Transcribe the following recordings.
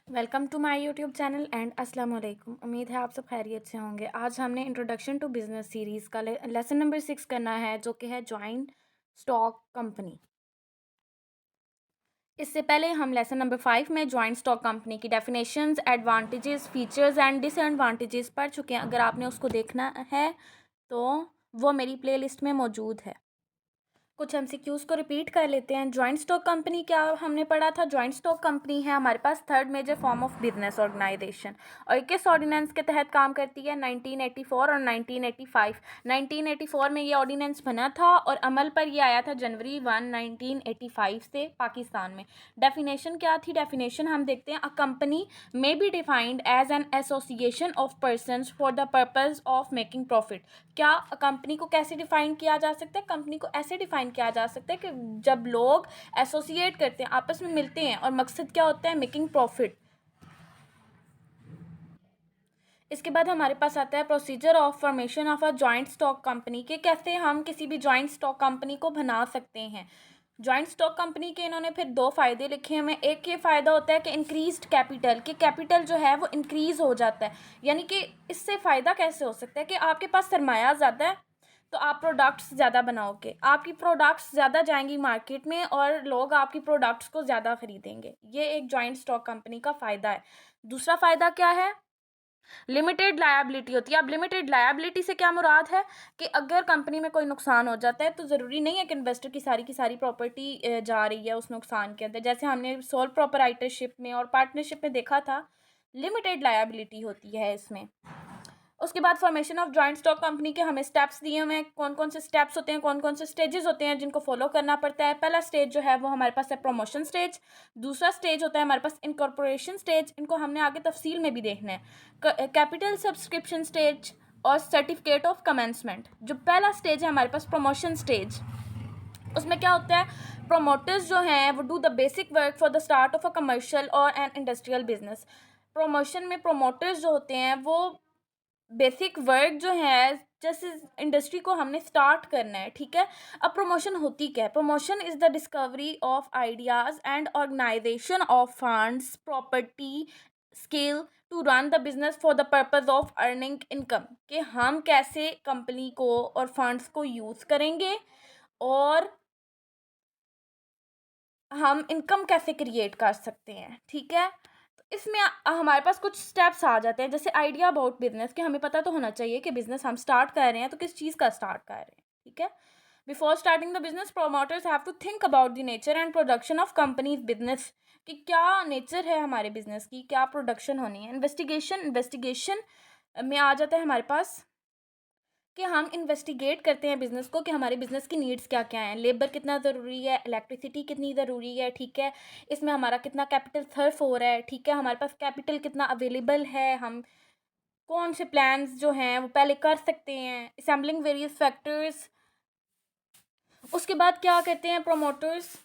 Welcome to my YouTube channel and अस्सलाम वालेकुम। उम्मीद है आप सब खैरियत से होंगे। आज हमने इंट्रोडक्शन टू बिजनेस सीरीज़ का लेसन नंबर 6 करना है, जो कि है जॉइंट स्टॉक कंपनी। इससे पहले हम लेसन नंबर 5 में जॉइंट स्टॉक कंपनी की definitions, advantages, features and disadvantages पढ़ चुके हैं। अगर आपने उसको देखना है तो वो मेरी प्लेलिस्ट में मौजूद है। कुछ एमसीक्यूज़ को रिपीट कर लेते हैं। जॉइंट स्टॉक कंपनी क्या हमने पढ़ा था? जॉइंट स्टॉक कंपनी है हमारे पास third major form of business organization, और किस ऑर्डिनेंस के तहत काम करती है? 1984 और 1985। 1984 में ये ऑर्डिनेंस बना था और अमल पर ये आया था जनवरी 1, 1985 से पाकिस्तान में। डेफिनेशन क्या थी? डेफिनेशन हम देखते हैं। A company may be defined as an association of persons for the purpose of making profit. क्या कंपनी को कैसे डिफाइन किया जा सकता है? कंपनी को ऐसे डिफाइन किया जा सकता है कि जब लोग एसोसिएट करते हैं, आपस में मिलते हैं, और मकसद क्या होता है? Making profit. इसके बाद हमारे पास आता है procedure of formation of a joint stock company, के कैसे हम किसी भी जॉइंट स्टॉक कंपनी को बना सकते हैं। जॉइंट स्टॉक कंपनी के इन्होंने फिर दो फ़ायदे लिखे हैं हमें। एक ये फ़ायदा होता है कि इंक्रीज्ड कैपिटल, कि कैपिटल जो है वो इंक्रीज़ हो जाता है। यानी कि इससे फ़ायदा कैसे हो सकता है कि आपके पास सरमाया ज़्यादा है तो आप प्रोडक्ट्स ज़्यादा बनाओगे, आपकी प्रोडक्ट्स ज़्यादा जाएंगी मार्केट में और लोग आपकी प्रोडक्ट्स को ज़्यादा खरीदेंगे। ये एक जॉइंट स्टॉक कंपनी का फ़ायदा है। दूसरा फ़ायदा क्या है? लिमिटेड लायबिलिटी होती है। अब लिमिटेड लायबिलिटी से क्या मुराद है कि अगर कंपनी में कोई नुकसान हो जाता है तो ज़रूरी नहीं है कि इन्वेस्टर की सारी प्रॉपर्टी जा रही है उस नुकसान के अंदर। जैसे हमने सोल प्रोपराइटरशिप में और पार्टनरशिप में देखा था, लिमिटेड लायबिलिटी होती है इसमें। उसके बाद formation of joint stock company के हमें स्टेप्स दिए हुए हैं। कौन कौन से स्टेप्स होते हैं, कौन कौन से स्टेजेस होते हैं जिनको फॉलो करना पड़ता है। पहला स्टेज जो है वो हमारे पास है प्रमोशन स्टेज। दूसरा स्टेज होता है हमारे पास इनकॉर्पोरेशन स्टेज, इनको हमने आगे तफसील में भी देखना है। कैपिटल सब्सक्रिप्शन स्टेज और सर्टिफिकेट ऑफ कमेंसमेंट। जो पहला स्टेज है हमारे पास प्रमोशन स्टेज, उसमें क्या होता है? प्रोमोटर्स जो हैं वो do the basic work for the start of a commercial और एन इंडस्ट्रियल बिजनेस। प्रमोशन में प्रोमोटर्स जो होते हैं वो बेसिक वर्क जो है, जैसे इंडस्ट्री को हमने स्टार्ट करना है, ठीक है। अब प्रमोशन होती क्या है? Promotion is the discovery of ideas and organisation of funds, property, skill to run the business for the purpose of earning income, कि हम कैसे कंपनी को और फंड्स को यूज़ करेंगे और हम इनकम कैसे क्रिएट कर सकते हैं, ठीक है। तो इसमें हमारे पास कुछ स्टेप्स आ जाते हैं, जैसे आइडिया अबाउट बिजनेस, कि हमें पता तो होना चाहिए कि बिजनेस हम स्टार्ट कर रहे हैं तो किस चीज़ का स्टार्ट कर रहे हैं, ठीक है। Before starting the business, promoters have to think about the nature and production of companies business, कि क्या नेचर है हमारे बिजनेस की, क्या प्रोडक्शन होनी है। इन्वेस्टिगेशन में आ जाता है हमारे पास कि हम इन्वेस्टिगेट करते हैं बिज़नेस को, कि हमारे बिज़नेस की नीड्स क्या क्या हैं। लेबर कितना ज़रूरी है, इलेक्ट्रिसिटी कितनी ज़रूरी है, ठीक है। इसमें हमारा कितना कैपिटल सर्फ हो रहा है, ठीक है। हमारे पास कैपिटल कितना अवेलेबल है, हम कौन से प्लान्स जो हैं वो पहले कर सकते हैं। Assembling various factors. उसके बाद क्या करते हैं promoters?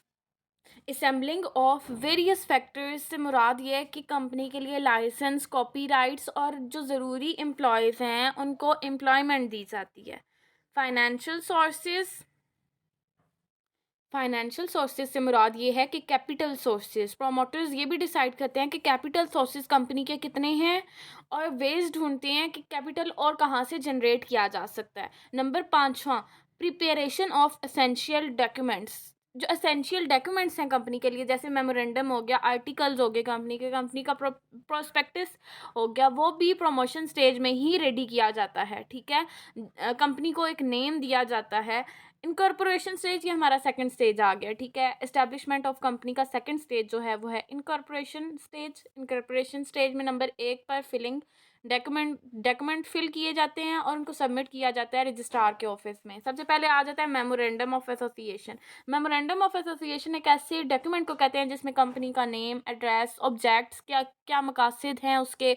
Assembling of various factors से मुराद ये है कि कंपनी के लिए लाइसेंस, कॉपीराइट्स और जो ज़रूरी एम्प्लॉयज़ हैं उनको एम्प्लॉयमेंट दी जाती है। फाइनेंशियल सोर्सेज से मुराद ये है कि कैपिटल सोर्सेज। प्रोमोटर्स ये भी डिसाइड करते हैं कि कैपिटल सोर्सेज कंपनी के कितने हैं और वेज ढूंढते हैं कि कैपिटल और कहाँ से जनरेट किया जा सकता है। नंबर 5वां, प्रिपरेशन ऑफ एसेंशियल डॉक्यूमेंट्स। जो एसेंशियल डॉक्यूमेंट्स हैं कंपनी के लिए, जैसे मेमोरेंडम हो गया, आर्टिकल्स हो गए कंपनी का प्रोस्पेक्टस हो गया, वो भी प्रमोशन स्टेज में ही रेडी किया जाता है, ठीक है। कंपनी को एक नेम दिया जाता है। इनकॉर्पोरेशन स्टेज, ये हमारा सेकंड स्टेज आ गया, ठीक है। एस्टेब्लिशमेंट ऑफ कंपनी का सेकंड स्टेज जो है वो है इनकॉर्पोरेशन स्टेज। इनकॉर्पोरेशन स्टेज में नंबर 1 पर फिलिंग डॉक्यूमेंट फिल किए जाते हैं और उनको सबमिट किया जाता है रजिस्ट्रार के ऑफिस में। सबसे पहले आ जाता है memorandum of association. Memorandum of association एक ऐसे डॉक्यूमेंट को कहते हैं जिसमें कंपनी का नेम, एड्रेस, ऑब्जेक्ट्स, क्या क्या मकासद हैं उसके,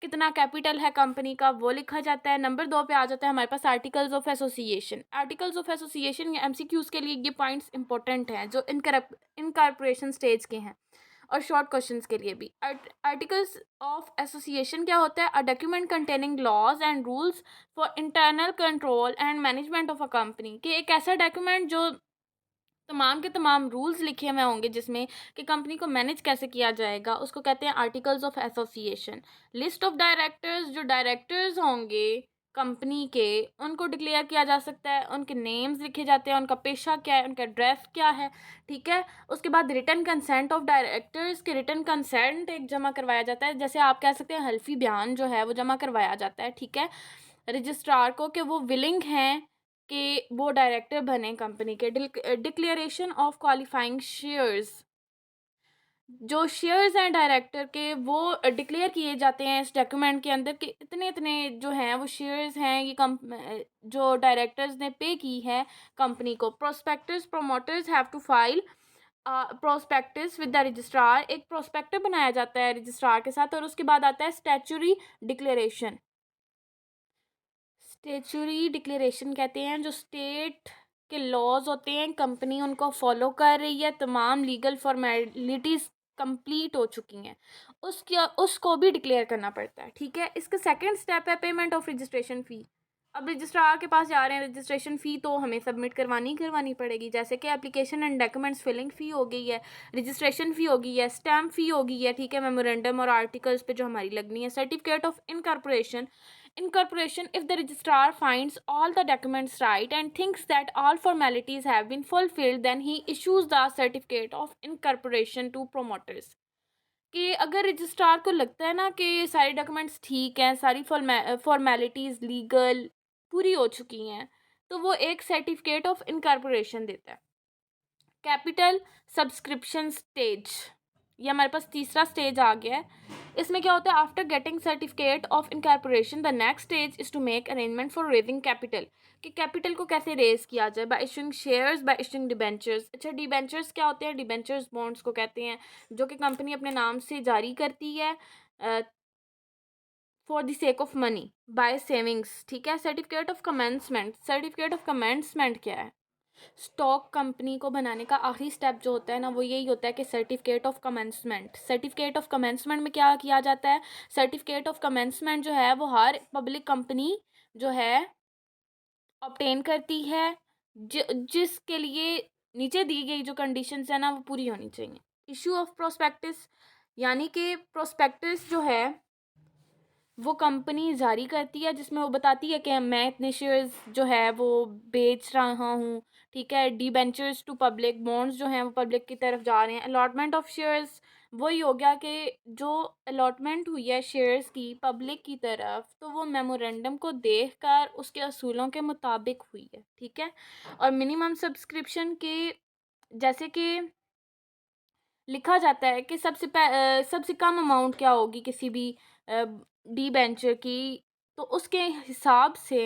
कितना कैपिटल है कंपनी का, वो लिखा जाता है। नंबर 2 पे आ जाता है हमारे पास articles of association. Articles of association या एमसीक्यूज़ के लिए ये पॉइंट्स इंपॉर्टेंट हैं जो इनकॉर्पोरेशन स्टेज के हैं, और शॉर्ट क्वेश्चंस के लिए भी। आर्टिकल्स ऑफ एसोसिएशन क्या होता है? A document containing laws and rules for internal control and management of a company, कि एक ऐसा डॉक्यूमेंट जो तमाम के तमाम रूल्स लिखे हुए होंगे जिसमें कि कंपनी को मैनेज कैसे किया जाएगा, उसको कहते हैं articles of association. List of directors, जो डायरेक्टर्स होंगे कंपनी के, उनको डिक्लेयर किया जा सकता है, उनके नेम्स लिखे जाते हैं, उनका पेशा क्या है, उनका ड्रेस क्या है, ठीक है। उसके बाद रिटन कंसेंट ऑफ डायरेक्टर्स के रिटन कंसेंट एक जमा करवाया जाता है, जैसे आप कह सकते हैं हल्फी बयान जो है वो जमा करवाया जाता है, ठीक है, रजिस्ट्रार को कि वो विलिंग हैं कि वो डायरेक्टर बने कंपनी के। डिक्लेरेशन ऑफ क्वालिफाइंग शेयर्स, जो शेयर्स हैं डायरेक्टर के वो डिक्लेयर किए जाते हैं इस डॉक्यूमेंट के अंदर कि इतने इतने जो हैं वो शेयर्स हैं, ये जो डायरेक्टर्स ने पे की है कंपनी को। Prospectus, promoters have to file prospectus with the registrar, एक प्रोस्पेक्टर बनाया जाता है रजिस्ट्रार के साथ। और उसके बाद आता है स्टैच्यूरी डिक्लेरेशन। स्टेचुरी डिक्लेरेशन कहते हैं जो स्टेट के लॉज होते हैं, कंपनी उनको फॉलो कर रही है, तमाम लीगल फॉर्मेलिटीज़ कंप्लीट हो चुकी हैं, उसको भी डिक्लेयर करना पड़ता है, ठीक है। इसका सेकंड स्टेप है पेमेंट ऑफ रजिस्ट्रेशन फ़ी। अब रजिस्ट्रार के पास जा रहे हैं, रजिस्ट्रेशन फ़ी तो हमें सबमिट करवानी पड़ेगी, जैसे कि एप्लीकेशन एंड डॉक्यूमेंट्स फिलिंग फ़ी हो गई है, रजिस्ट्रेशन फ़ी हो गई है, स्टैम्प फ़ी हो गई है, ठीक है, मेमोरेंडम और आर्टिकल्स पे जो हमारी लगनी है, certificate of incorporation. Incorporation, if the registrar finds all the documents right and thinks that all formalities have been fulfilled, then he issues the certificate of incorporation to promoters। कि अगर registrar को लगता है ना कि सारे डॉक्यूमेंट्स ठीक हैं, सारी फॉर्मेलिटीज़ लीगल पूरी हो चुकी हैं, तो वो एक सर्टिफिकेट ऑफ इनकॉर्पोरेशन देता है। कैपिटल सब्सक्रिप्शन स्टेज, ये हमारे पास तीसरा स्टेज आ गया है। इसमें क्या होता है, after getting certificate of incorporation the next stage is to make arrangement for raising capital, कि कैपिटल को कैसे रेज किया जाए, by issuing shares, by issuing debentures. अच्छा, डिबेंचर्स क्या होते हैं, डिबेंचर्स बॉन्ड्स को कहते हैं, जो कि कंपनी अपने नाम से जारी करती है for the sake of money by savings, ठीक है। Certificate of commencement, certificate of commencement क्या है, स्टॉक कंपनी को बनाने का आखिरी स्टेप जो होता है ना वो यही होता है कि certificate of commencement. Certificate of commencement में क्या किया जाता है, सर्टिफिकेट ऑफ कमेंसमेंट जो है वो हर पब्लिक कंपनी जो है ऑब्टेन करती है, जिसके लिए नीचे दी गई जो कंडीशंस है ना वो पूरी होनी चाहिए। इशू ऑफ प्रोस्पेक्टस, यानी कि प्रोस्पेक्टस जो है वो कंपनी जारी करती है, जिसमें वो बताती है कि मैं इतने शेयर्स जो है वो बेच रहा हूँ, ठीक है। डिबेंचर्स टू पब्लिक, बॉन्ड्स जो हैं वो पब्लिक की तरफ जा रहे हैं। अलॉटमेंट ऑफ शेयर्स, वही हो गया कि जो अलॉटमेंट हुई है शेयर्स की पब्लिक की तरफ, तो वो मेमोरेंडम को देखकर उसके असूलों के मुताबिक हुई है, ठीक है। और मिनिमम सब्सक्रिप्शन के, जैसे कि लिखा जाता है कि सबसे कम अमाउंट क्या होगी किसी भी डी बेंचर की, तो उसके हिसाब से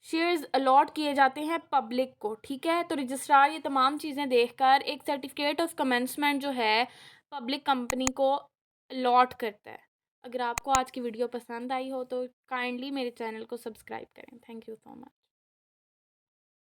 शेयर्स अलॉट किए जाते हैं पब्लिक को, ठीक है। तो रजिस्ट्रार ये तमाम चीज़ें देखकर एक सर्टिफिकेट ऑफ कमेंसमेंट जो है पब्लिक कंपनी को अलॉट करता है। अगर आपको आज की वीडियो पसंद आई हो तो काइंडली मेरे चैनल को सब्सक्राइब करें। Thank you so much.